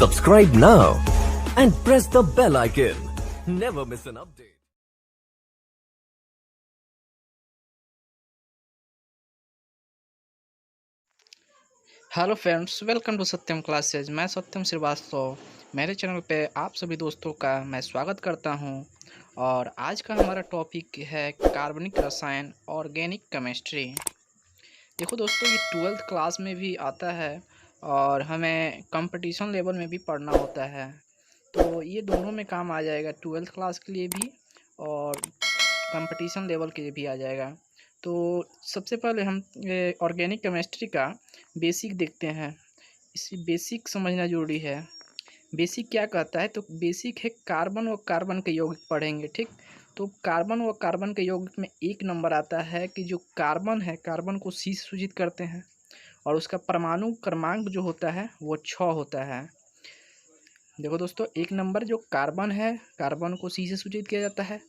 Subscribe now and press the bell icon. Never miss an update. Hello friends, welcome to Satyam classes. मैं सत्यम श्रीवास्तव। मेरे channel पे आप सभी दोस्तों का मैं स्वागत करता हूं। और आज का हमारा टॉपिक है कार्बनिक रसायन, ऑर्गेनिक केमिस्ट्री। देखो दोस्तों, ये 12th क्लास में भी आता है और हमें कंपटीशन लेवल में भी पढ़ना होता है, तो ये दोनों में काम आ जाएगा। 12th क्लास के लिए भी और कंपटीशन लेवल के लिए भी आ जाएगा। तो सबसे पहले हम ऑर्गेनिक केमिस्ट्री का बेसिक देखते हैं। इसी बेसिक समझना जरूरी है। बेसिक क्या कहता है? तो बेसिक है कार्बन और कार्बन के यौगिक पढ़ेंगे, ठीक। तो कार्बन और कार्बन के यौगिक में एक नंबर आता है कि जो कार्बन है, कार्बन को C से सूचित करते हैं और उसका परमाणु क्रमांक जो होता है वो 6 होता है। देखो दोस्तों, एक नंबर जो कार्बन है, कार्बन को C से सूचित किया जाता है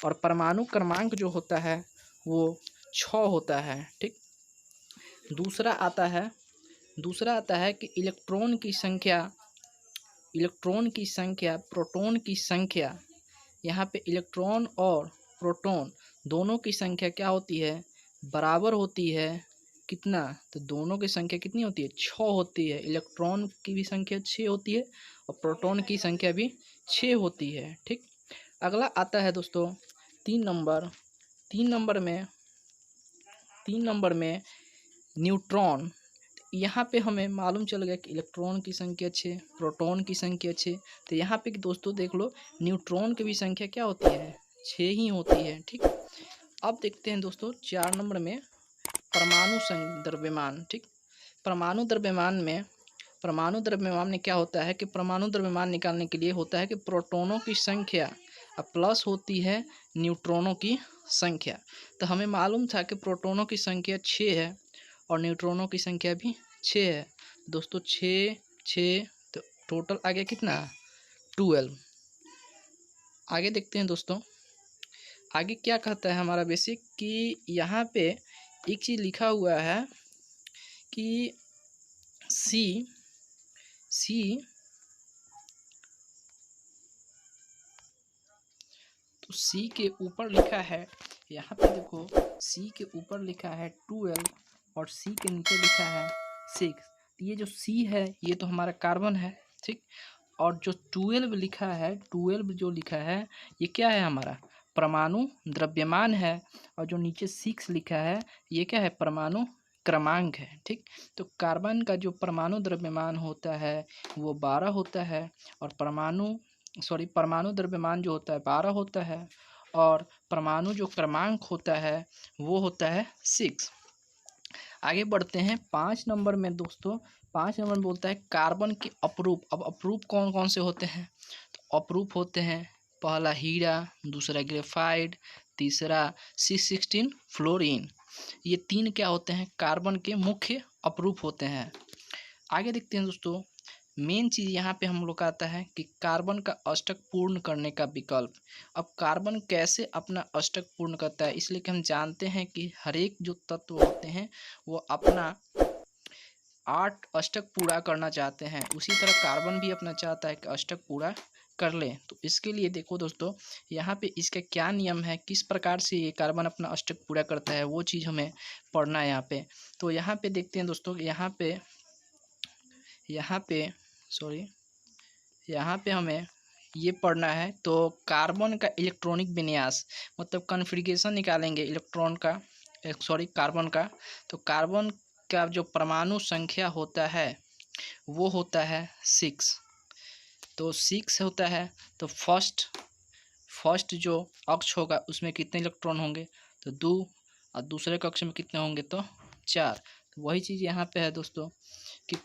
और परमाणु क्रमांक जो होता है वो 6 होता है, ठीक। दूसरा आता है कि इलेक्ट्रॉन की संख्या, प्रोटॉन की संख्या। यहाँ पे इलेक्ट्रॉन और प्रोटॉन दोनों की संख्या क्या होती है? बराबर होती है। कितना? तो दोनों की संख्या कितनी होती है? 6 होती है। इलेक्ट्रॉन की भी संख्या 6 होती है और प्रोटॉन की संख्या भी 6 होती है, ठीक। अगला आता है दोस्तों 3 नंबर। 3 नंबर में न्यूट्रॉन। यहाँ पे हमें मालूम चल गया कि इलेक्ट्रॉन की संख्या 6, प्रोटॉन की संख्या 6। तो यहाँ पे दोस्तों देख लो, न्यूट्रॉन की भी संख्या क्या होती है? 6 ही होती है, ठीक। अब देखते हैं दोस्तों 4 नंबर में परमाणु द्रव्यमान, ठीक। परमाणु द्रव्यमान में क्या होता है कि परमाणु द्रव्यमान निकालने के लिए होता है कि प्रोटॉनों की संख्या प्लस होती है न्यूट्रॉनों की संख्या। तो हमें मालूम था कि प्रोटॉनों की संख्या 6 है और न्यूट्रॉनों की संख्या भी 6 है। दोस्तों 6 तो टोटल आ गया कितना? 12। आगे देखते हैं दोस्तों, आगे क्या कहता है हमारा बेसिक कि यहाँ पे एक चीज़ लिखा हुआ है कि सी तो सी के ऊपर लिखा है, यहाँ पे देखो सी के ऊपर लिखा है 12 और सी के नीचे लिखा है 6। ये जो सी है ये तो हमारा कार्बन है, ठीक। और जो 12 जो लिखा है ये क्या है? हमारा परमाणु द्रव्यमान है। और जो नीचे 6 लिखा है ये क्या है? परमाणु क्रमांक है, ठीक। तो कार्बन का जो परमाणु द्रव्यमान होता है वो 12 होता है और परमाणु द्रव्यमान जो होता है 12 होता है और परमाणु जो क्रमांक होता है वो होता है 6। आगे बढ़ते हैं 5 नंबर में दोस्तों। 5 नंबर में बोलता है कार्बन के अपरूप। अब अपरूप कौन कौन से होते हैं? तो अपरूप होते हैं, पहला हीरा, दूसरा ग्रेफाइट, तीसरा C16 फ्लोरीन। ये 3 क्या होते हैं? कार्बन के मुख्य अपरूप होते हैं। आगे देखते हैं दोस्तों, मेन चीज़ यहाँ पे हम लोग का आता है कि कार्बन का अष्टक पूर्ण करने का विकल्प। अब कार्बन कैसे अपना अष्टक पूर्ण करता है? इसलिए कि हम जानते हैं कि हर एक जो तत्व होते हैं वो अपना 8 अष्टक पूरा करना चाहते हैं, उसी तरह कार्बन भी अपना चाहता है कि अष्टक पूरा कर ले। तो इसके लिए देखो दोस्तों, यहाँ पे इसका क्या नियम है, किस प्रकार से ये कार्बन अपना अष्टक पूरा करता है, वो चीज़ हमें पढ़ना है यहाँ पे। तो यहाँ पे देखते हैं दोस्तों, यहाँ पे हमें ये पढ़ना है। तो कार्बन का इलेक्ट्रॉनिक विन्यास मतलब कॉन्फ़िगरेशन निकालेंगे कार्बन का। तो कार्बन का जो परमाणु संख्या होता है वो होता है 6। तो 6 होता है। तो फर्स्ट जो अक्ष होगा उसमें कितने इलेक्ट्रॉन होंगे? तो 2। और दूसरे कक्ष में कितने होंगे? तो 4। तो वही चीज़ यहाँ पे है दोस्तों कि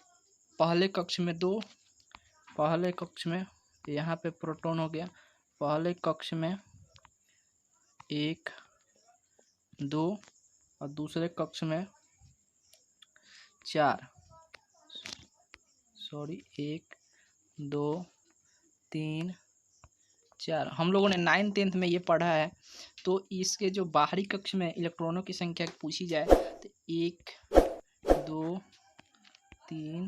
पहले कक्ष में यहाँ पे प्रोटॉन हो गया। पहले कक्ष में 1 2 और दूसरे कक्ष में 4। 1 2 3 4। हम लोगों ने 9th 10th में ये पढ़ा है। तो इसके जो बाहरी कक्ष में इलेक्ट्रॉनों की संख्या पूछी जाए तो 1 2 3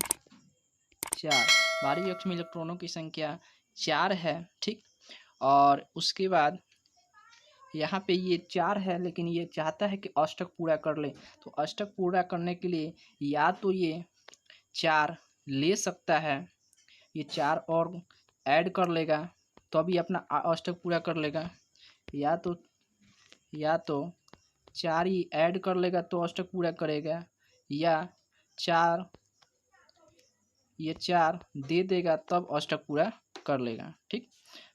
4। बाहरी कक्ष में इलेक्ट्रॉनों की संख्या 4 है, ठीक। और उसके बाद यहाँ पे ये 4 है, लेकिन ये चाहता है कि अष्टक पूरा कर ले। तो अष्टक पूरा करने के लिए या तो ये 4 ले सकता है, ये 4 और ऐड कर लेगा तो अभी अपना अष्टक पूरा कर लेगा, या तो 4 ही ऐड कर लेगा तो अष्टक पूरा करेगा, या 4 ये 4 दे देगा तब अष्टक पूरा कर लेगा, ठीक।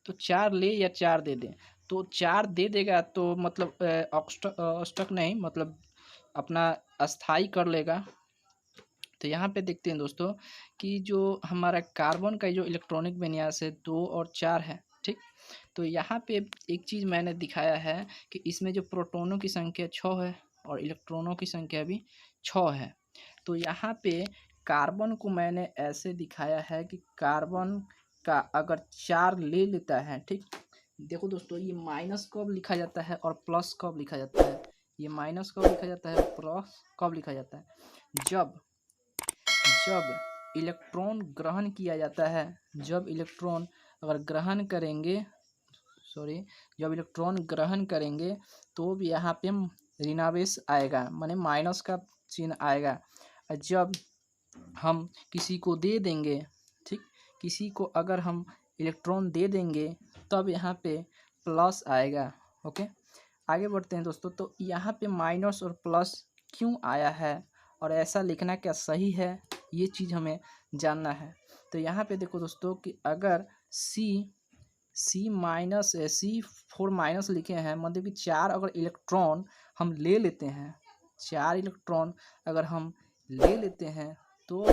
तो 4 ले या 4 दे दे, तो 4 दे देगा तो मतलब अष्टक नहीं, मतलब अपना अस्थाई कर लेगा। तो यहाँ पे देखते हैं दोस्तों कि जो हमारा कार्बन का जो इलेक्ट्रॉनिक विन्यास है 2 और 4 है, ठीक। तो यहाँ पे एक चीज़ मैंने दिखाया है कि इसमें जो प्रोटॉनों की संख्या 6 है और इलेक्ट्रॉनों की संख्या भी 6 है। तो यहाँ पे कार्बन को मैंने ऐसे दिखाया है कि कार्बन का अगर 4 ले लेता है, ठीक। देखो दोस्तों, ये माइनस कब लिखा जाता है और प्लस कब लिखा जाता है, ये माइनस कब लिखा जाता है, प्लस कब लिखा जाता है, जब इलेक्ट्रॉन ग्रहण किया जाता है। जब इलेक्ट्रॉन अगर ग्रहण करेंगे, जब इलेक्ट्रॉन ग्रहण करेंगे तो भी यहाँ पे ऋणावेश आएगा, माने माइनस का चिन्ह आएगा। और जब हम किसी को दे देंगे, ठीक, किसी को अगर हम इलेक्ट्रॉन दे देंगे तब यहाँ पे प्लस आएगा। ओके, आगे बढ़ते हैं दोस्तों। तो यहाँ पे माइनस और प्लस क्यों आया है और ऐसा लिखना क्या सही है, ये चीज़ हमें जानना है। तो यहाँ पे देखो दोस्तों कि अगर C4 माइनस लिखे हैं, मतलब कि 4 अगर इलेक्ट्रॉन हम ले लेते हैं, 4 इलेक्ट्रॉन अगर हम ले लेते हैं तो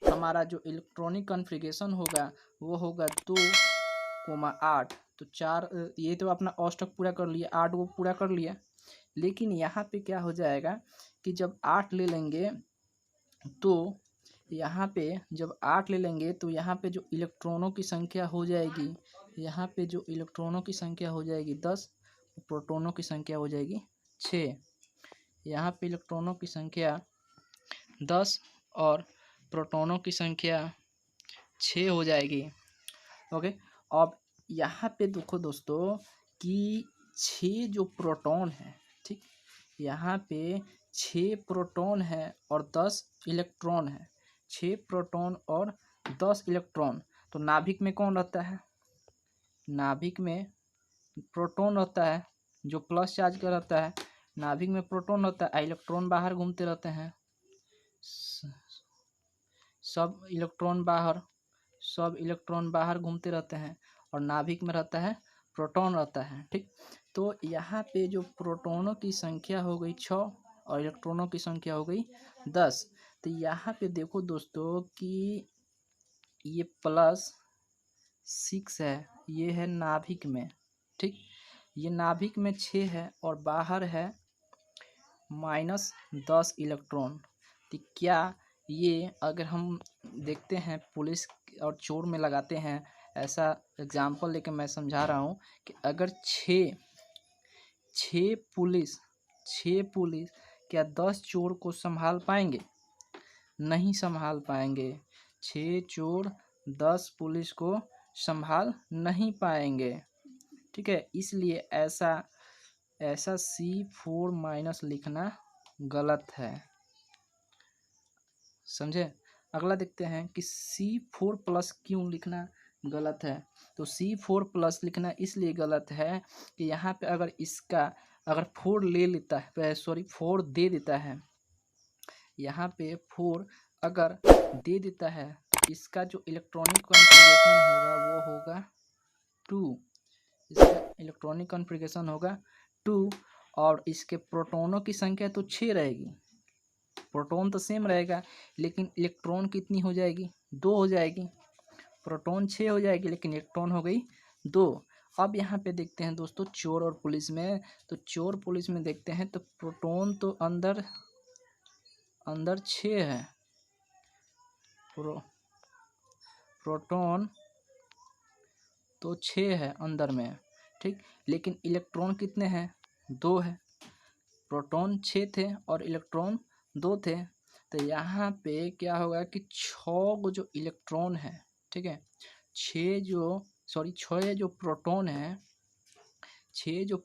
हमारा जो इलेक्ट्रॉनिक कॉन्फ़िगरेशन होगा वो होगा 2,8। तो 4 ये तो अपना अष्टक पूरा कर लिया, 8 वो पूरा कर लिया। लेकिन यहाँ पे क्या हो जाएगा कि जब 8 ले लेंगे तो यहाँ पे जब 8 ले लेंगे तो यहाँ पे जो इलेक्ट्रॉनों की संख्या हो जाएगी, यहाँ पे जो इलेक्ट्रॉनों की संख्या हो जाएगी 10, प्रोटॉनों की संख्या हो जाएगी 6। यहाँ पे इलेक्ट्रॉनों की संख्या 10 और प्रोटॉनों की संख्या 6 हो जाएगी। ओके, अब यहाँ पे देखो दोस्तों कि 6 जो प्रोटॉन है, ठीक, यहाँ पे 6 प्रोटॉन है और 10 इलेक्ट्रॉन है, 6 प्रोटॉन और 10 इलेक्ट्रॉन। तो नाभिक में कौन रहता है, नाभिक में प्रोटॉन रहता है जो प्लस चार्ज का रहता है, नाभिक में प्रोटॉन रहता है, इलेक्ट्रॉन बाहर घूमते रहते हैं, सब इलेक्ट्रॉन बाहर घूमते रहते हैं और नाभिक में रहता है प्रोटॉन रहता है, ठीक। तो यहाँ पे जो प्रोटॉनों की संख्या हो गई 6 और इलेक्ट्रॉनों की संख्या हो गई 10। तो यहाँ पे देखो दोस्तों कि ये +6 है, ये है नाभिक में, ठीक। ये नाभिक में 6 है और बाहर है -10 इलेक्ट्रॉन। तो क्या ये अगर हम देखते हैं पुलिस और चोर में लगाते हैं, ऐसा एग्जाम्पल लेके मैं समझा रहा हूँ कि अगर 6 पुलिस क्या 10 चोर को संभाल पाएंगे, नहीं संभाल पाएंगे। 6 चोर 10 पुलिस को संभाल नहीं पाएंगे, ठीक है। इसलिए ऐसा C4- लिखना गलत है, समझे। अगला देखते हैं कि C4+ क्यों लिखना गलत है। तो C4+ लिखना इसलिए गलत है कि यहाँ पे अगर इसका 4 ले लेता है, 4 दे देता है, यहाँ पे 4 अगर दे देता है, इसका जो इलेक्ट्रॉनिक कॉन्फ़िगरेशन होगा वो होगा 2, इसका इलेक्ट्रॉनिक कॉन्फ़िगरेशन होगा 2 और इसके प्रोटॉनों की संख्या तो 6 रहेगी, प्रोटॉन तो सेम रहेगा लेकिन इलेक्ट्रॉन कितनी हो जाएगी, 2 हो जाएगी। प्रोटॉन 6 हो जाएगी लेकिन इलेक्ट्रॉन हो गई 2। अब यहाँ पे देखते हैं दोस्तों चोर और पुलिस में। तो चोर पुलिस में देखते हैं तो प्रोटॉन तो अंदर 6 है, प्रोटॉन तो 6 है अंदर में, ठीक। लेकिन इलेक्ट्रॉन कितने हैं, 2 है। प्रोटॉन 6 थे और इलेक्ट्रॉन 2 थे। तो यहाँ पे क्या होगा कि 6 जो इलेक्ट्रॉन है, ठीक है। छः जो प्रोटॉन है, छः जो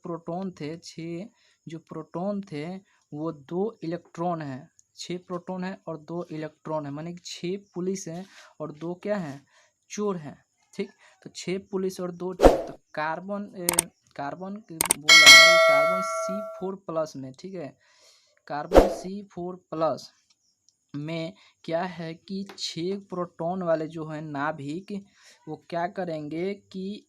प्रोटॉन थे वो 2 इलेक्ट्रॉन हैं। 6 प्रोटॉन है और 2 इलेक्ट्रॉन है, माने कि 6 पुलिस हैं और 2 क्या हैं, चोर हैं। ठीक, तो 6 पुलिस और 2 चोर। तो कार्बन बोल रहा है कार्बन C4+ में, ठीक है, कार्बन C4+ में क्या है कि 6 प्रोटॉन वाले जो है नाभिक, वो क्या करेंगे कि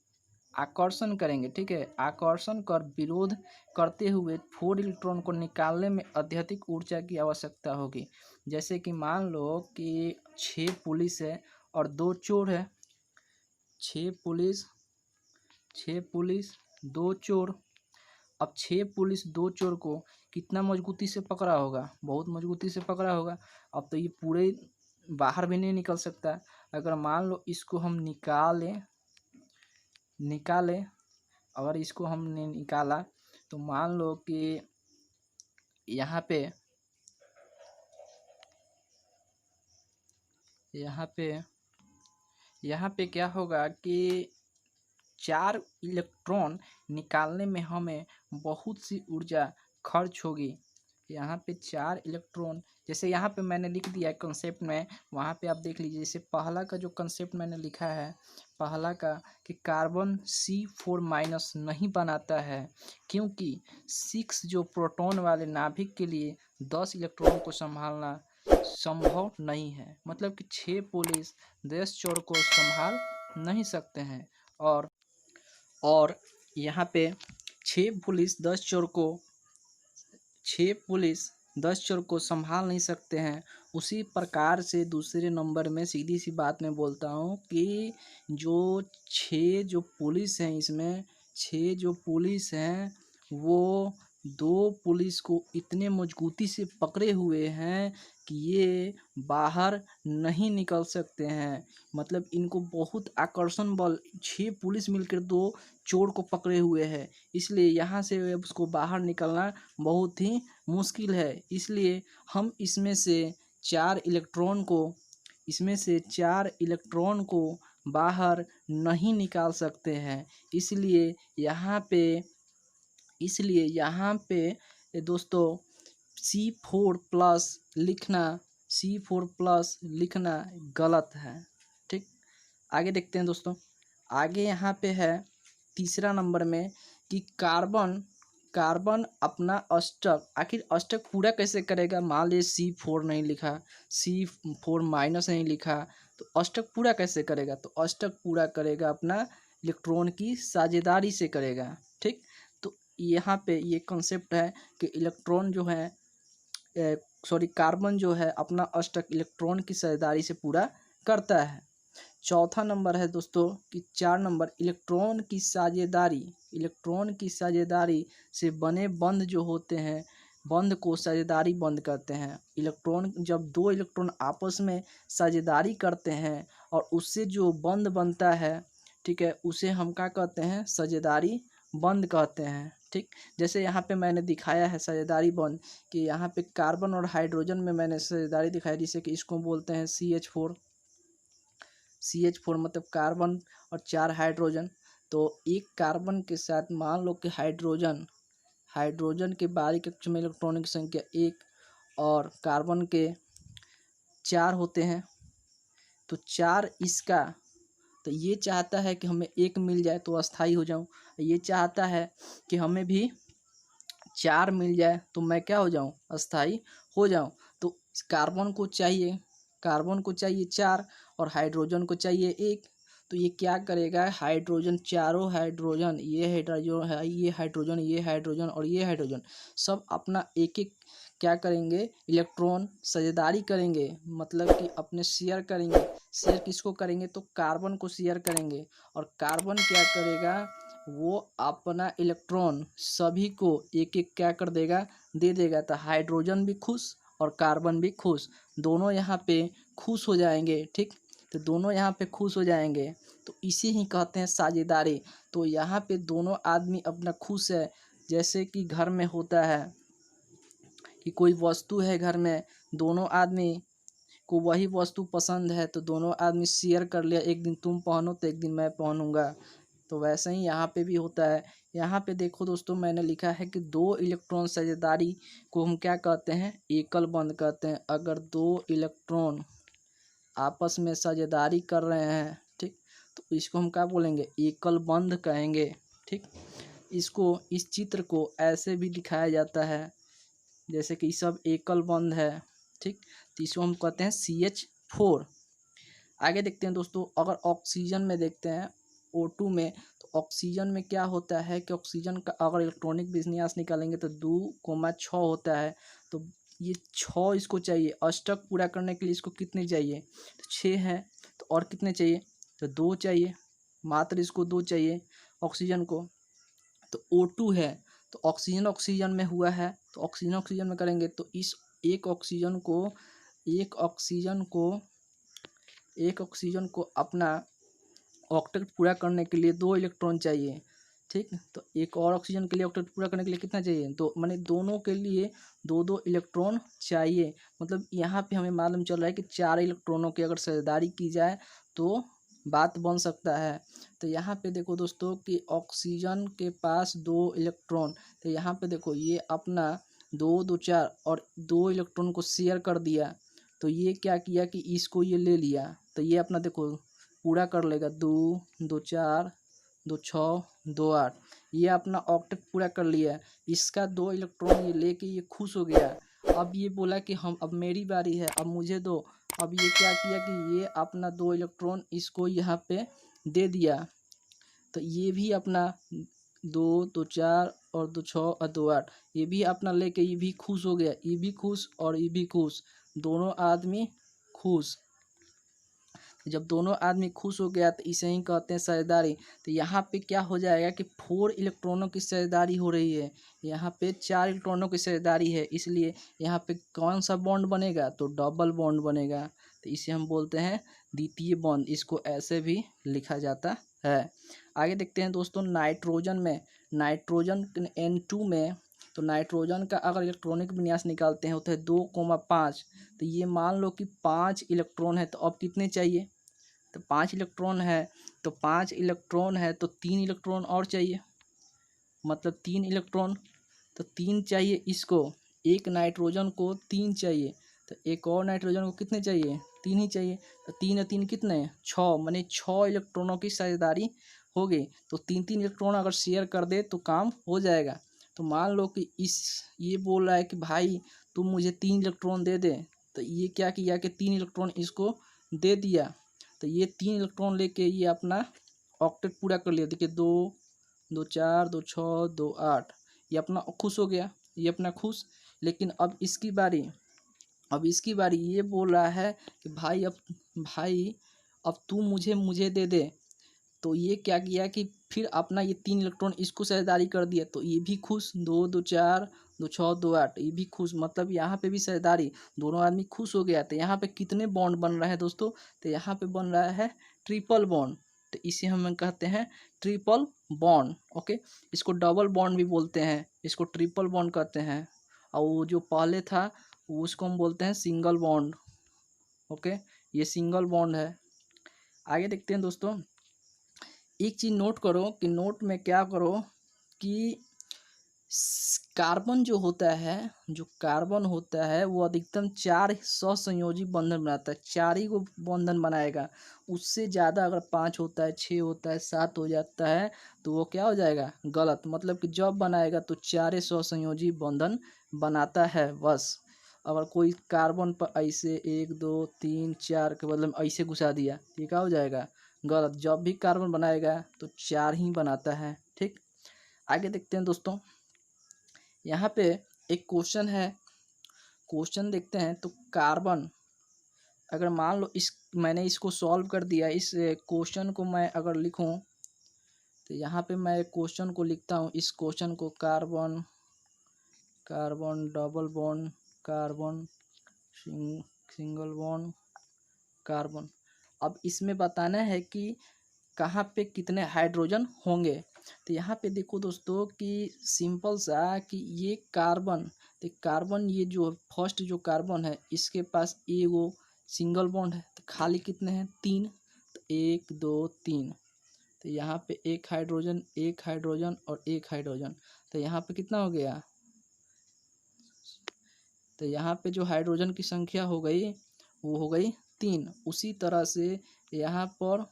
आकर्षण करेंगे। ठीक है, आकर्षण कर विरोध करते हुए 4 इलेक्ट्रॉन को निकालने में अत्यधिक ऊर्जा की आवश्यकता होगी। जैसे कि मान लो कि 6 पुलिस है और 2 चोर है। 6 पुलिस 2 चोर। अब 6 पुलिस 2 चोर को कितना मजबूती से पकड़ा होगा, बहुत मजबूती से पकड़ा होगा। अब तो ये पूरे बाहर भी नहीं निकल सकता। अगर मान लो इसको हम निकालें, अगर इसको हमने निकाला तो मान लो कि यहाँ पे क्या होगा कि 4 इलेक्ट्रॉन निकालने में हमें बहुत सी ऊर्जा खर्च होगी। यहाँ पे 4 इलेक्ट्रॉन, जैसे यहाँ पे मैंने लिख दिया है कंसेप्ट में, वहाँ पे आप देख लीजिए। जैसे पहला का जो कंसेप्ट मैंने लिखा है, पहला का कि कार्बन C4- नहीं बनाता है, क्योंकि 6 जो प्रोटॉन वाले नाभिक के लिए 10 इलेक्ट्रॉन को संभालना संभव नहीं है। मतलब कि 6 पुलिस 10 चोर को संभाल नहीं सकते हैं। और यहाँ पे 6 पुलिस 10 चोर को संभाल नहीं सकते हैं। उसी प्रकार से दूसरे नंबर में सीधी सी बात मैं बोलता हूँ कि जो 6 जो पुलिस हैं, इसमें 6 जो पुलिस हैं वो 2 पुलिस को इतने मजबूती से पकड़े हुए हैं कि ये बाहर नहीं निकल सकते हैं। मतलब इनको बहुत आकर्षण बल, 6 पुलिस मिलकर 2 चोर को पकड़े हुए हैं, इसलिए यहाँ से उसको बाहर निकलना बहुत ही मुश्किल है। इसलिए हम इसमें से 4 इलेक्ट्रॉन को बाहर नहीं निकाल सकते हैं। इसलिए यहाँ पे दोस्तों C4+ लिखना गलत है। ठीक, आगे देखते हैं दोस्तों। आगे यहाँ पे है तीसरा नंबर में कि कार्बन अपना अष्टक, आखिर अष्टक पूरा कैसे करेगा। मान लीजिए C4 नहीं लिखा, C4- नहीं लिखा, तो अष्टक पूरा कैसे करेगा। तो अष्टक पूरा करेगा अपना इलेक्ट्रॉन की साझेदारी से करेगा। ठीक, तो यहाँ पे ये कंसेप्ट है कि इलेक्ट्रॉन जो है कार्बन जो है अपना अष्टक इलेक्ट्रॉन की साझेदारी से पूरा करता है। चौथा नंबर है दोस्तों कि 4 नंबर इलेक्ट्रॉन की साझेदारी से बने बंध जो होते हैं, बंध को साझेदारी बंध कहते हैं। इलेक्ट्रॉन, जब 2 इलेक्ट्रॉन आपस में साझेदारी करते हैं और उससे जो बंध बनता है, ठीक है, उसे हम क्या कहते हैं, साझेदारी बंध कहते हैं। ठीक, जैसे यहाँ पे मैंने दिखाया है साझेदारी बंध कि यहाँ पे कार्बन और हाइड्रोजन में मैंने साझेदारी दिखाया, जिसे कि इसको बोलते हैं CH4 मतलब कार्बन और 4 हाइड्रोजन। तो एक कार्बन के साथ मान लो कि हाइड्रोजन के बारीक कक्ष में इलेक्ट्रॉनों की संख्या 1 और कार्बन के 4 होते हैं। तो 4 इसका, तो ये चाहता है कि हमें 1 मिल जाए तो अस्थाई हो जाऊं, ये चाहता है कि हमें भी 4 मिल जाए तो मैं क्या हो जाऊं, अस्थाई हो जाऊं। तो कार्बन को चाहिए 4 और हाइड्रोजन को चाहिए 1। तो ये क्या करेगा, हाइड्रोजन, चारों हाइड्रोजन, ये हाइड्रोजन और ये हाइड्रोजन सब अपना एक एक क्या करेंगे, इलेक्ट्रॉन साझेदारी करेंगे, मतलब कि अपने शेयर करेंगे। शेयर किसको करेंगे, तो कार्बन को शेयर करेंगे। और कार्बन क्या करेगा, वो अपना इलेक्ट्रॉन सभी को एक एक क्या कर देगा, दे देगा। तो हाइड्रोजन भी खुश और कार्बन भी खुश, दोनों यहाँ पे खुश हो जाएंगे। ठीक, तो दोनों यहाँ पे खुश हो जाएंगे, तो इसी ही कहते हैं साझेदारी। तो यहाँ पे दोनों आदमी अपना खुश है। जैसे कि घर में होता है कि कोई वस्तु है घर में, दोनों आदमी को वही वस्तु पसंद है तो दोनों आदमी शेयर कर लिया, एक दिन तुम पहनो तो एक दिन मैं पहनूंगा। तो वैसे ही यहाँ पे भी होता है। यहाँ पे देखो दोस्तों, मैंने लिखा है कि दो इलेक्ट्रॉन साझेदारी को हम क्या कहते हैं, एकल बंध कहते हैं। अगर दो इलेक्ट्रॉन आपस में साझेदारी कर रहे हैं, ठीक, तो इसको हम क्या बोलेंगे, एकल बंध कहेंगे। ठीक, इसको, इस चित्र को ऐसे भी दिखाया जाता है जैसे कि सब एकल बंध है। ठीक, तो इसको हम कहते हैं CH4। आगे देखते हैं दोस्तों, अगर ऑक्सीजन में देखते हैं O2 में, तो ऑक्सीजन में क्या होता है कि ऑक्सीजन का अगर इलेक्ट्रॉनिक विन्यास निकालेंगे तो 2,6 होता है। तो ये 6 इसको चाहिए, अष्टक पूरा करने के लिए इसको कितने चाहिए, तो 6 है। तो और कितने चाहिए, तो 2 चाहिए, मात्र इसको 2 चाहिए ऑक्सीजन को। तो O2 है, तो ऑक्सीजन ऑक्सीजन में हुआ है, तो ऑक्सीजन ऑक्सीजन में करेंगे तो इस एक ऑक्सीजन को अपना ऑक्टेट पूरा करने के लिए 2 इलेक्ट्रॉन चाहिए। ठीक, तो एक और ऑक्सीजन के लिए ऑक्टेट पूरा करने के लिए कितना चाहिए, 2, माने दोनों के लिए 2-2 इलेक्ट्रॉन चाहिए। मतलब यहाँ पे हमें मालूम चल रहा है कि 4 इलेक्ट्रॉनों की अगर साझेदारी की जाए तो बात बन सकता है। तो यहाँ पे देखो दोस्तों कि ऑक्सीजन के पास 2 इलेक्ट्रॉन, तो यहाँ पे देखो ये अपना 2-2 4 और 2 इलेक्ट्रॉन को शेयर कर दिया। तो ये क्या किया कि इसको ये ले लिया, तो ये अपना देखो पूरा कर लेगा, 2-2 4 2 6 2 8, ये अपना ऑक्टेट पूरा कर लिया। इसका 2 इलेक्ट्रॉन ये लेके ये खुश हो गया। अब ये बोला कि हम, अब मेरी बारी है, अब मुझे दो। अब ये क्या किया कि ये अपना 2 इलेक्ट्रॉन इसको यहाँ पे दे दिया। तो ये भी अपना 2-2 4 और 2 6 और 2 8, ये भी अपना लेके ये भी खुश हो गया, ये भी खुश और ये भी खुश, दोनों आदमी खुश। जब दोनों आदमी खुश हो गया तो इसे ही कहते हैं साझेदारी। तो यहाँ पे क्या हो जाएगा कि 4 इलेक्ट्रॉनों की साझेदारी हो रही है, यहाँ पे 4 इलेक्ट्रॉनों की साझेदारी है, इसलिए यहाँ पे कौन सा बॉन्ड बनेगा, तो डबल बॉन्ड बनेगा। तो इसे हम बोलते हैं द्वितीय बॉन्ड, इसको ऐसे भी लिखा जाता है। आगे देखते हैं दोस्तों, नाइट्रोजन में, नाइट्रोजन N2 में, तो नाइट्रोजन का अगर इलेक्ट्रॉनिक विन्यास निकालते हैं होता है 2,5। तो ये मान लो कि 5 इलेक्ट्रॉन है, तो अब कितने चाहिए, तो 5 इलेक्ट्रॉन है, तो 5 इलेक्ट्रॉन है तो 3 इलेक्ट्रॉन और चाहिए, मतलब 3 इलेक्ट्रॉन, तो 3 चाहिए इसको, एक नाइट्रोजन को 3 चाहिए, तो एक और नाइट्रोजन को कितने चाहिए, 3 ही चाहिए। तो 3 और 3 कितने, 6, माने 6 इलेक्ट्रॉनों की साझेदारी हो गई। तो 3-3 इलेक्ट्रॉन अगर शेयर कर दे तो काम हो जाएगा। तो मान लो कि ये बोल रहा है कि भाई तुम मुझे 3 इलेक्ट्रॉन दे दे, तो ये क्या किया कि 3 इलेक्ट्रॉन इसको दे दिया। तो ये 3 इलेक्ट्रॉन लेके ये अपना ऑक्टेट पूरा कर लिया। देखिए 2-2 4 2 6 2 8, ये अपना खुश हो गया, ये अपना खुश। लेकिन अब इसकी बारी ये बोल रहा है कि भाई अब तू मुझे दे दे। तो ये क्या किया कि फिर अपना ये 3 इलेक्ट्रॉन इसको साझेदारी कर दिया, तो ये भी खुश, 2-2 4 2 6 2 8, ये भी खुश। मतलब यहाँ पे भी साझेदारी, दोनों आदमी खुश हो गया। तो यहाँ पे कितने बॉन्ड बन रहा है दोस्तों, तो यहाँ पे बन रहा है ट्रिपल बॉन्ड। तो इसे हम कहते हैं ट्रिपल बॉन्ड। ओके, इसको डबल बॉन्ड भी बोलते हैं, इसको ट्रिपल बॉन्ड कहते हैं। और वो जो पहले था उसको हम बोलते हैं सिंगल बॉन्ड। ओके, ये सिंगल बॉन्ड है। आगे देखते हैं दोस्तों, एक चीज़ नोट करो कि नोट में क्या करो कि कार्बन जो कार्बन होता है वो अधिकतम 4 सहसंयोजी बंधन बनाता है, 4 ही को बंधन बनाएगा। उससे ज़्यादा अगर 5 होता है, 6 होता है, 7 हो जाता है तो वो क्या हो जाएगा, गलत। मतलब कि जब बनाएगा तो 4 सहसंयोजी बंधन बनाता है बस। अगर कोई कार्बन पर ऐसे 1 2 3 4 के बदले में ऐसे घुसा दिया, ये क्या हो जाएगा, गलत। जब भी कार्बन बनाएगा तो 4 ही बनाता है। ठीक, आगे देखते हैं दोस्तों, यहाँ पे एक क्वेश्चन है, क्वेश्चन देखते हैं। तो कार्बन, अगर मान लो मैंने इसको सॉल्व कर दिया, इस क्वेश्चन को मैं अगर लिखूं, तो यहाँ पे मैं क्वेश्चन को लिखता हूँ, इस क्वेश्चन को carbon double bond, carbon single bond, carbon. अब इसमें बताना है कि कहाँ पे कितने हाइड्रोजन होंगे। तो यहाँ पे देखो दोस्तों कि सिंपल सा कि ये कार्बन, तो कार्बन ये जो फर्स्ट जो कार्बन है इसके पास एगो सिंगल बॉन्ड है तो खाली कितने हैं, 3, तो 1 2 3, तो यहाँ पे एक हाइड्रोजन और एक हाइड्रोजन, तो यहाँ पे कितना हो गया, तो यहाँ पे जो हाइड्रोजन की संख्या हो गई वो हो गई 3। उसी तरह से यहाँ पर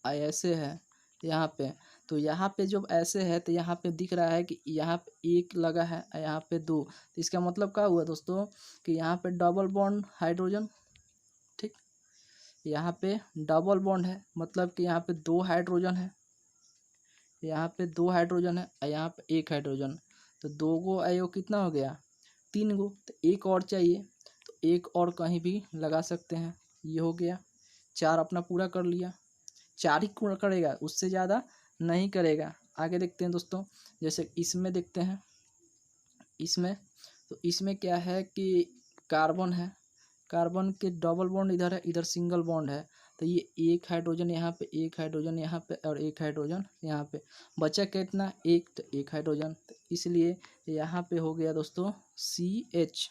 ऐसे है यहाँ पे, तो यहाँ पे जब ऐसे है तो यहाँ पे दिख रहा है कि यहाँ पे 1 लगा है, यहाँ पे 2, तो इसका मतलब क्या हुआ दोस्तों कि यहाँ पे डबल बॉन्ड हाइड्रोजन, ठीक, यहाँ पे डबल बॉन्ड है, मतलब कि यहाँ पे 2 हाइड्रोजन है, यहाँ पे 2 हाइड्रोजन है और यहाँ पे 1 हाइड्रोजन, तो 2 गो आयो कितना हो गया, 3 गो, तो एक और चाहिए, तो एक और कहीं भी लगा सकते हैं, ये हो गया 4 अपना पूरा कर लिया, 4 ही पूरा करेगा, उससे ज़्यादा नहीं करेगा। आगे देखते हैं दोस्तों, जैसे इसमें देखते हैं, इसमें तो इसमें क्या है कि कार्बन है, कार्बन के डबल बॉन्ड इधर है, इधर सिंगल बॉन्ड है, तो ये एक हाइड्रोजन यहाँ पे, एक हाइड्रोजन यहाँ पे और एक हाइड्रोजन यहाँ पे, बचा कितना, एक, तो एक हाइड्रोजन, तो इसलिए यहाँ पे हो गया दोस्तों CH।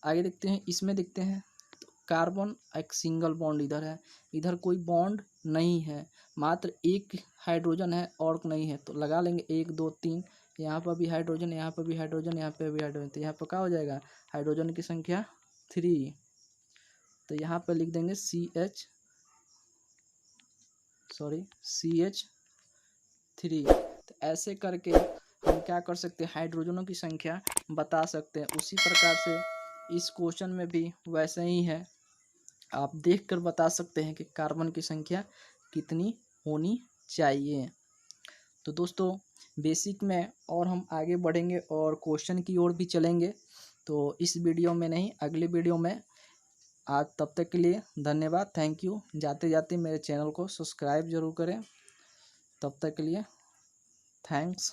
आगे देखते हैं, इसमें देखते हैं तो कार्बन एक सिंगल बॉन्ड इधर है, इधर कोई बॉन्ड नहीं है, मात्र एक हाइड्रोजन है और नहीं है, तो लगा लेंगे 1 2 3, यहाँ पर भी हाइड्रोजन, यहाँ पर भी हाइड्रोजन, यहाँ पे भी हाइड्रोजन, तो यहाँ पर क्या हो जाएगा, हाइड्रोजन की संख्या 3, तो यहाँ पर लिख देंगे CH3। तो ऐसे करके हम क्या कर सकते हैं, हाइड्रोजनों की संख्या बता सकते हैं। उसी प्रकार से इस क्वेश्चन में भी वैसे ही है, आप देखकर बता सकते हैं कि कार्बन की संख्या कितनी होनी चाहिए। तो दोस्तों बेसिक में और हम आगे बढ़ेंगे और क्वेश्चन की ओर भी चलेंगे, तो इस वीडियो में नहीं, अगले वीडियो में। आज तब तक के लिए धन्यवाद, थैंक यू। जाते जाते मेरे चैनल को सब्सक्राइब जरूर करें। तब तक के लिए थैंक्स।